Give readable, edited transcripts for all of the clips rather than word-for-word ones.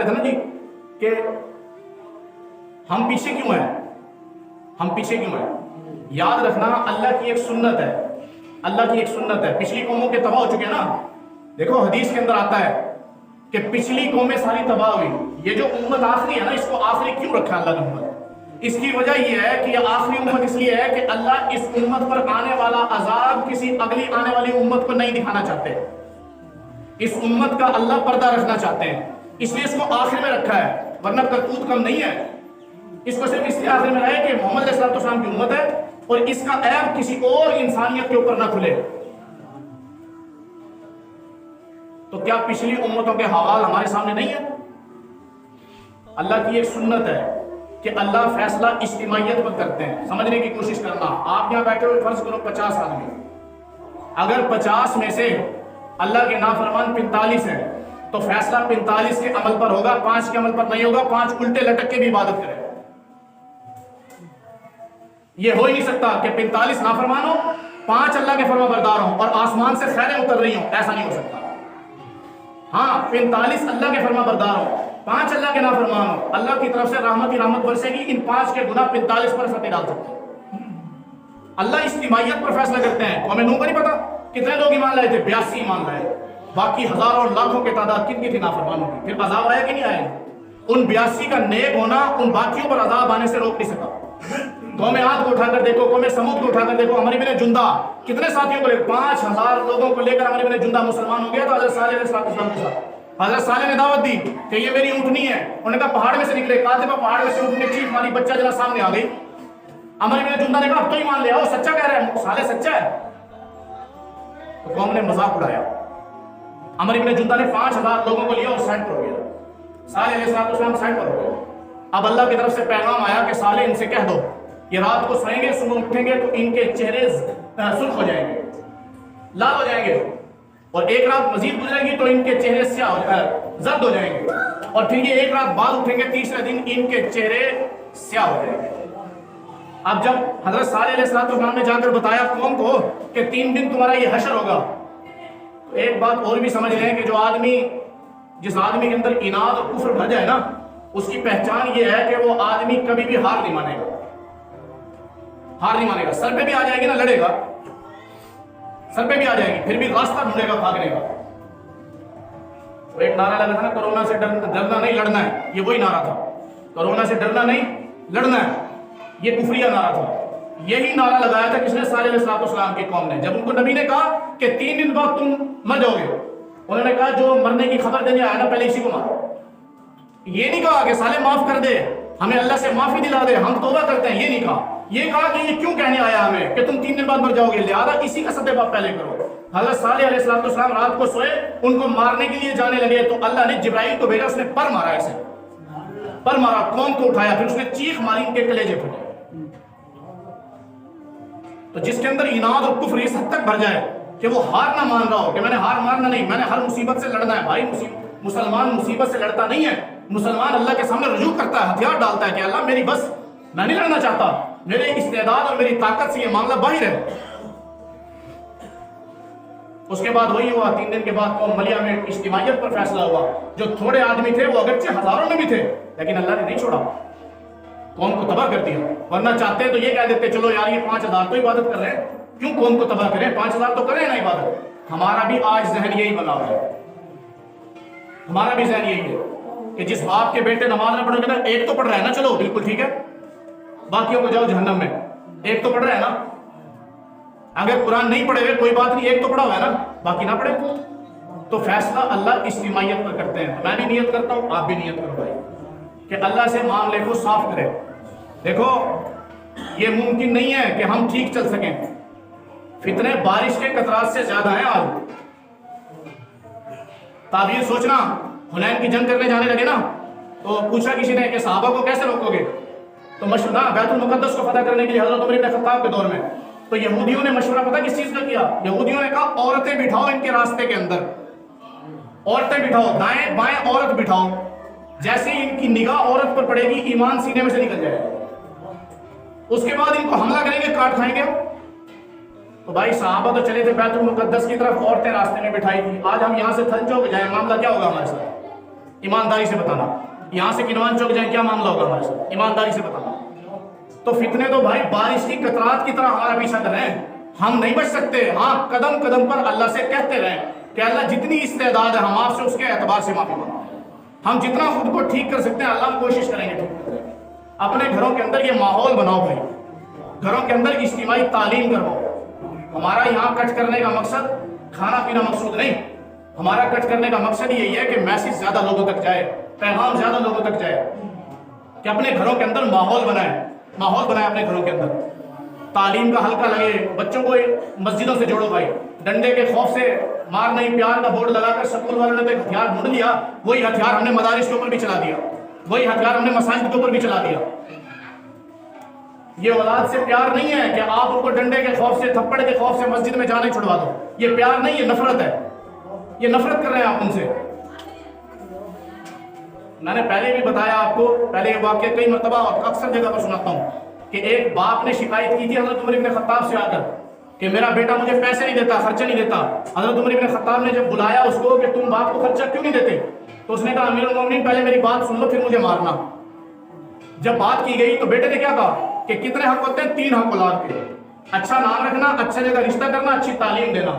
رہے تھے نا جی کہ ہم پیچھے کیوں ہیں، ہم پیچھے کیوں ہیں؟ یاد رکھنا اللہ کی ایک سنت ہے، اللہ کی ایک سنت ہے. پچھلی قوموں کے تباہ ہو چکے ہیں نا. دیکھو حدیث کے اندر آتا ہے کہ پچھلی قومیں ساری تباہ ہوئی. یہ جو امت آخری ہے نا، اس کو آخری کیوں رکھا اللہ نے امت؟ اس کی وجہ یہ ہے کہ یہ آخری امت اس لیے ہے کہ اللہ اس امت پر آنے والا عذاب کسی اگلی آنے والی امت کو نہیں دکھانا چاہتے. اس امت کا اللہ پردہ رکھنا چاہتے ہیں، اس لیے اس کو آخر میں رکھا ہے، ورنہ کرتوت کم نہیں ہے. اس کو صرف اس لیے آخر میں رہا ہے کہ محمد علیہ السلام کی امت ہے اور اس کا عیب کسی اور انسانیت کے اوپر نہ کھلے. تو کیا پچھلی امتوں کے حوال ہمارے سامنے نہیں ہے؟ اللہ کی ایک سنت ہے کہ اللہ فیصلہ اجتماعیت پر کرتے ہیں. سمجھنے کی کوشش کرنا. آپ یہاں بیٹھے ہوئے فرض کرو 50 آدمی، اگر 50 میں سے اللہ کے نافرمان 45 ہیں تو فیصلہ 45 کے عمل پر ہوگا، 5 کے عمل پر نہیں ہوگا. 5 الٹے لٹک کے بھی عبادت کرے. یہ ہو ہی نہیں سکتا کہ 45 نافرمان ہو، 5 اللہ کے فرما بردار ہوں اور آسمان سے خیریں اتر رہی ہوں. ایسا نہیں ہو سکتا. ہاں 45 اللہ کے فرما بردار ہوں، 5 اللہ کے نافرمان ہوں، اللہ کی طرف سے رحمت ہی رحمت برسے گی. ان 5 کے گناہ 45 پر سب ڈال سکتے. اللہ اجتماعیت پر فیصلہ کرتے ہیں. ہمیں نوں کا نہیں پتا کتنے لوگ ایمان لائے تھے، 82 ایمان لائے. باقی ہزاروں اور لاکھوں کی تعداد کن کی تھی نافرمانوں کی. پھر عذاب آیا کہ نہیں آیا؟ ان 82 کا نیک ہونا ان باقیوں پر عذاب آنے سے روک نہیں سکا. قوم عاد کو اٹھا کر دیکھو، قوم سمود کو اٹھا کر دیکھو. عمرو بن جندہ کتنے ساتھیوں کو لے 5000 لوگوں کو لے کر عمرو بن جندہ مسلمان ہو گیا. تو حضرت صالح علیہ السلام کے ساتھ حضرت صالح نے دعوت دی کہ یہ میری اونٹنی ہے. انہوں نے کہا پہاڑ میں سے نکلے. کاتبہ پہاڑ میں سے اونٹنی چیخ ماری، بچہ جنا سامنے آ گئی. عمرو بن جندہ نے کہا اب تو ایمان لے آؤ، سچا کہہ رہا ہے، صالح سچا ہے. تو قوم نے مذاق اڑایا. عمرو بن جندہ نے 5000 لوگوں کو لیا اور سائڈ پر ہو گیا. صالح علیہ السلام سائڈ پر ہو گئے. اب اللہ کی طرف سے پیغام آیا کہ صالح ان سے کہہ دو یہ رات کو سوئیں گے، صبح اٹھیں گے تو ان کے چہرے سرخ ہو جائیں گے، لال ہو جائیں گے، اور ایک رات مزید گزرے گی تو ان کے چہرے زرد ہو جائیں گے، اور پھر یہ ایک رات بعد اٹھیں گے، تیسرے دن ان کے چہرے سیاہ ہو جائیں گے. اب جب حضرت صالح علیہ السلام نے جا کر بتایا قوم کو کہ 3 دن تمہارا یہ حشر ہوگا، تو ایک بات اور بھی سمجھ لیں کہ جو آدمی جس آدمی کے اندر اناد اور کفر بھر جائے نا، اس کی پہچان یہ ہے کہ وہ آدمی کبھی بھی ہار نہیں مانے گا. ہار نہیں مانے گا. سر پہ بھی آ جائے گی نا لڑے گا، سر پہ بھی آ جائے گی، پھر بھی راستہ ڈھونڈے گا بھاگنے کا. تو ایک نعرہ لگا تھا نا، کرونا سے ڈرنا نہیں لڑنا ہے. یہ وہی نعرہ تھا، کرونا سے ڈرنا نہیں لڑنا ہے. یہ کفریہ نعرہ تھا. یہی نعرہ لگایا تھا کس نے؟ صالح علیہ السلام کی قوم نے. جب ان کو نبی نے کہا کہ 3 دن بعد تم مر جاؤ گے، انہوں نے کہا جو مرنے کی خبر دینے آیا نا پہلے اسی کو مارو. یہ نہیں کہا کہ صالح معاف کر دے، ہمیں اللہ سے معافی دلا دے، ہم توبہ کرتے ہیں. یہ نہیں کہا. یہ کہا کہ یہ کیوں کہنے آیا ہمیں کہ تم 3 دن بعد مر جاؤ گے، لہذا اسی کا سبب آپ پہلے کرو. حضرت صالح علیہ السلام رات کو سوئے، ان کو مارنے کے لیے جانے لگے تو اللہ نے جبرائیل کو بھیجا. اس نے پر مارا، ایسے پر مارا، قوم کو اٹھایا، پھر اس نے چیخ ماری، ان کے کلیجے پھٹے. تو جس کے اندر اناد اور کفر اس حد تک بھر جائے کہ وہ ہار نہ مان رہا ہو کہ میں نے ہار مارنا نہیں، میں نے ہر مصیبت سے لڑنا ہے. بھائی مسلمان مصیبت سے لڑتا نہیں ہے. مسلمان اللہ کے سامنے رجوع کرتا ہے، ہتھیار ڈالتا ہے کہ اللہ میری بس، میں نہیں لڑنا چاہتا، میرے استعداد اور میری طاقت سے یہ معاملہ باہر ہے. اس کے بعد وہی ہوا. 3 دن کے بعد قوم ملیہ میں اجتماعیت پر فیصلہ ہوا. جو تھوڑے آدمی تھے وہ اگرچہ ہزاروں میں بھی تھے، لیکن اللہ نے نہیں چھوڑا، قوم کو تباہ کر دیا. ورنہ چاہتے تو یہ کہہ دیتے چلو یار یہ 5000 تو عبادت کر رہے ہیں، کیوں قوم کو تباہ کریں، 5000 تو کریں نا عبادت. ہمارا بھی آج ذہن یہی بنا ہوا ہے، ہمارا بھی ذہن یہی ہے کہ جس باپ کے بیٹے نماز نہ پڑھو گے نا، ایک تو پڑھ رہا ہے نا، چلو بالکل ٹھیک ہے، باقیوں کو جاؤ جہنم میں. ایک تو پڑھ رہا ہے نا، اگر قرآن نہیں پڑھے ہوئے کوئی بات نہیں، ایک تو پڑھا ہوا ہے نا، باقی نہ پڑھے. تو فیصلہ اللہ اجتماعیت پر کرتے ہیں. میں بھی نیت کرتا ہوں، آپ بھی نیت کرو بھائی کہ اللہ سے معاملے کو صاف کرے. دیکھو یہ ممکن نہیں ہے کہ ہم ٹھیک چل سکیں. فتنے بارش کے قطرات سے زیادہ ہیں آج. تعبیر سوچنا، حنین کی جنگ کرنے جانے لگے نا تو پوچھا کسی نے کہ صحابہ کو کیسے روکو گے؟ تو مشورہ بیت المقدس کو فتح کرنے کے لیے حضرت عمر بن خطاب کے دور میں تو یہودیوں نے مشورہ پتہ کس چیز کا کیا؟ یہودیوں نے کہا عورتیں بٹھاؤ ان کے راستے کے اندر، عورتیں بٹھاؤ، دائیں بائیں عورت بٹھاؤ، جیسے ان کی نگاہ عورت پر پڑے گی ایمان سینے میں سے نکل جائے گا، اس کے بعد ان کو حملہ کریں گے، کاٹ کھائیں گے. تو بھائی صحابہ تو چلے تھے بیت المقدس کی طرف، عورتیں راستے میں بٹھائی تھی. آج ہم یہاں سے تھل چوک جائیں، معاملہ کیا ہوگا ہمارے ساتھ؟ ईमानदारी से बताना, यहाँ से किनवान चौक जाए क्या मामला होगा हमारे साथ, ईमानदारी से बताना। तो फितने तो भाई बारिश की कतरात की तरह हमारा पीछा कर रहे हैं, हम नहीं बच सकते। हाँ, कदम कदम पर अल्लाह से कहते रहें कि अल्लाह जितनी इस्तेदाद है हम आपसे उसके एतबार से माफी मांगते हैं। हम जितना खुद को ठीक कर सकते हैं अल्लाह हम कोशिश करेंगे ठीक करने की। अपने घरों के अंदर ये माहौल बनाओ भाई, घरों के अंदर इज्तिमाई तालीम करवाओ। हमारा यहाँ कट करने का मकसद खाना पीना मकसूद नहीं, हमारा कट करने का मकसद यही है कि मैसेज ज्यादा लोगों तक जाए, पैगाम ज्यादा लोगों तक जाए, कि अपने घरों के अंदर माहौल बनाए अपने घरों के अंदर, तालीम का हल्का लगे, बच्चों को मस्जिदों से जोड़ो भाई। डंडे के खौफ से मार नहीं प्यार का बोर्ड लगाकर स्कूल वालों ने तो एक हथियार ढूंढ लिया, वही हथियार हमने मदारिस के ऊपर भी चला दिया, वही हथियार हमने मसाजिद के ऊपर भी चला दिया। ये औलाद से प्यार नहीं है कि आप उनको डंडे के खौफ से, थप्पड़ के खौफ से मस्जिद में जाने छुड़वा दो, ये प्यार नहीं, ये नफरत है, ये नफरत कर रहे हैं आप उनसे। मैंने पहले भी बताया आपको, पहले ये वाक्य कई मरतबा और अक्सर जगह पर सुनाता हूँ कि एक बाप ने शिकायत की थी हज़रत उमर इब्न खत्ताब से आकर कि मेरा बेटा मुझे पैसे नहीं देता, खर्चा नहीं देता। हज़रत उमर इब्न खत्ताब ने जब बुलाया उसको कि तुम बाप को खर्चा क्यों नहीं देते, तो उसने कहा अमीरुल मोमिनीन पहले मेरी बात सुन लो फिर मुझे मारना। जब बात की गई तो बेटे ने क्या कहा कि कितने हक होते हैं, 3 हक औलाद के, अच्छा नाम रखना, अच्छे जगह रिश्ता करना, अच्छी तालीम देना।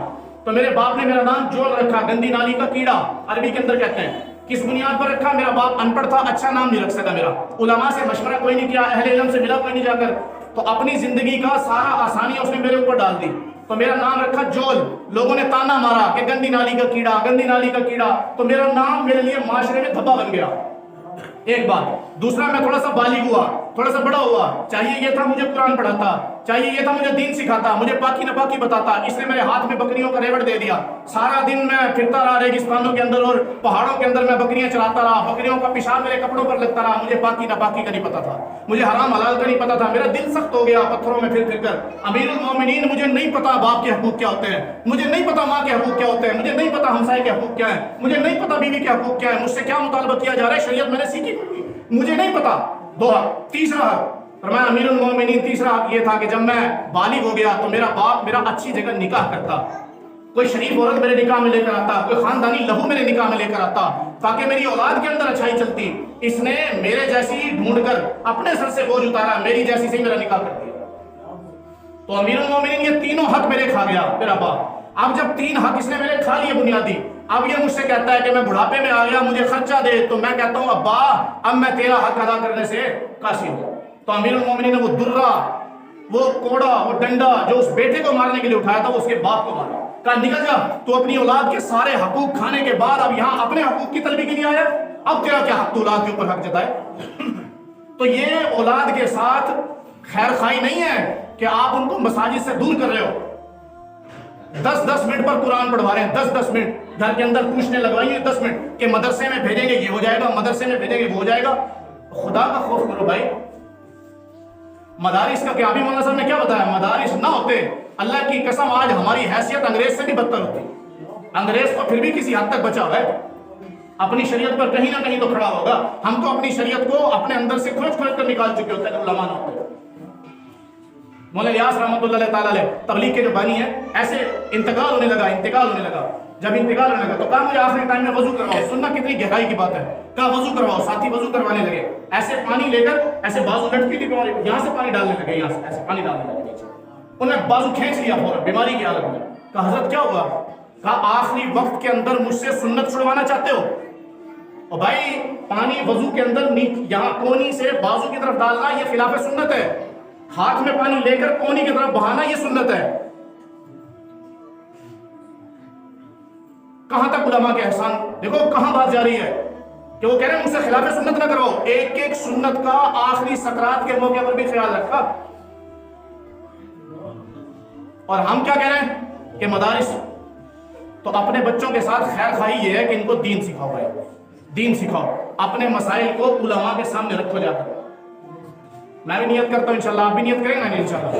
तो मेरे बाप ने मेरा नाम जोल रखा, गंदी नाली का कीड़ा अरबी के अंदर कहते हैं। किस बुनियाद पर रखा, मेरा बाप अनपढ़ था, अच्छा नाम नहीं रख सका मेरा, उलमा से मशवरा कोई नहीं किया, अहले इल्म से मिला कोई नहीं जाकर, तो अपनी जिंदगी का सारा आसानी उसने मेरे ऊपर डाल दी, तो मेरा नाम रखा जोल। लोगों ने ताना मारा कि गंदी नाली का कीड़ा, गंदी नाली का कीड़ा, तो मेरा नाम मेरे लिए माशरे में धब्बा बन गया। एक बात। दूसरा, मैं थोड़ा सा बालिग हुआ, थोड़ा सा बड़ा हुआ, चाहिए ये था मुझे कुरान पढ़ाता, चाहिए ये था मुझे दीन सिखाता, मुझे पाकी नपाकी बताता, इसने मेरे हाथ में बकरियों का रेवड़ दे दिया। सारा दिन मैं फिरता रहा रेगिस्तानों के अंदर और पहाड़ों के अंदर मैं बकरियां चलाता रहा, बकरियों का पेशाब मेरे कपड़ों पर लगता रहा, मुझे पाकी नपाकी का नहीं पता था, मुझे हराम हलाल का नहीं पता था, मेरा दिल सख्त हो गया पत्थरों में फिर कर। अमीरुल मोमिनीन, मुझे नहीं पता बाप के हकूक क्या होते हैं, मुझे नहीं पता माँ के हकूक क्या होते हैं, मुझे नहीं पता हमसाये के हकूक क्या है, मुझे नहीं पता बीवी के हकूक क्या है, मुझसे क्या मुतालबा किया जा रहा है, शरीयत मैंने सीखी मुझे नहीं पता। 2 हक। तीसरा हक फरमाया अमीरुल मोमिनीन, तीसरा हक ये था कि जब मैं बालिग हो गया तो मेरा बाप मेरा अच्छी जगह निकाह करता, कोई शरीफ औरत मेरे निकाह में लेकर आता, कोई खानदानी लहू मेरे निकाह में लेकर आता, ताकि मेरी औलाद के अंदर अच्छाई चलती। इसने मेरे जैसी ढूंढकर अपने सर से बोझ उतारा, मेरी जैसी से मेरा निकाह कर दिया। तो अमीरुल मोमिनीन ये तीनों हक मेरे खा गया मेरा बाप। अब जब 3 हक इसने मेरे खा लिए बुनियादी, अब ये मुझसे कहता है कि मैं बुढ़ापे में आ गया, मुझे खर्चा दे, तो मैं कहता हूं अब्बा अब मैं तेरा हक अदा करने से कासी हूं। तो अमीरुल मोमिनीन ने वो दुर्रा, वो कोड़ा, वो डंडा जो उस बेटे को मारने के लिए उठाया था वो उसके बाप को मारा, कहा निकल जा, तू अपनी औलाद के सारे हकूक खाने के बाद अब यहाँ अपने हकूक की तलबी के लिए आया, अब तेरा क्या हक, तू औलाद के ऊपर हक जताए। तो ये औलाद के साथ खैर खाई नहीं है कि आप उनको मसाजिद से दूर कर रहे हो। 10-10 मिनट पर कुरान पढ़वा रहे हैं, 10-10 मिनट घर के अंदर पूछने लगवाइए 10 मिनट कि मदरसे में भेजेंगे ये हो जाएगा, मदरसे में भेजेंगे वो हो जाएगा। खुदा का खौफ करो भाई। मदारिस का क्या, अभी मौलाना साहब ने क्या बताया, मदारिस ना होते अल्लाह की कसम आज हमारी हैसियत अंग्रेज से भी बदतर होती। अंग्रेज तो फिर भी किसी हद तक बचा हुआ है, अपनी शरीयत पर कहीं ना कहीं तो खड़ा होगा। हम तो अपनी शरीयत को अपने अंदर से खोज खोज कर निकाल चुके होते हैं, उलमा ना होते। मौलाना इलियास रहमतुल्लाह ताला अलैह तबलीग के जो बानी है, ऐसे इंतकाल होने लगा। जब इंतकाल होने लगा तो कहा मुझे आखिरी टाइम में वजू करवाओ। सुनना कितनी गहराई की बात है, कहा वजू करवाओ, साथी वजू करवाने लगे, ऐसे पानी लेकर ऐसे बाजू लटकी थी, यहाँ से पानी डालने लगे, यहाँ से ऐसे पानी डालने लगे, उन्हें बाजू खींच लिया फौरन बीमारी की हालत में। कहा हजरत क्या हुआ, कहा आखिरी वक्त के अंदर मुझसे सुन्नत छुड़वाना चाहते हो। और भाई पानी वजू के अंदर यहाँ कोनी से बाजू की तरफ डालना ये खिलाफ सुन्नत है, हाथ में पानी लेकर कोनी की तरफ बहाना ये सुन्नत है। कहां तक उलमा के एहसान, देखो कहां बात जा रही है कि वो कह रहे हैं मुझसे खिलाफ सुन्नत ना करवाओ। एक एक सुन्नत का आखिरी सकरात के मौके पर भी ख्याल रखा। और हम क्या कह रहे हैं कि मदारिस, तो अपने बच्चों के साथ खैर खाई ये है कि इनको दीन सिखाओ भाई, दीन सिखाओ, अपने मसाइल को उलमा के सामने रखो जाकर। मैं भी नियत करता हूँ इंशाल्लाह, आप भी नियत करेंगे ना इंशाल्लाह।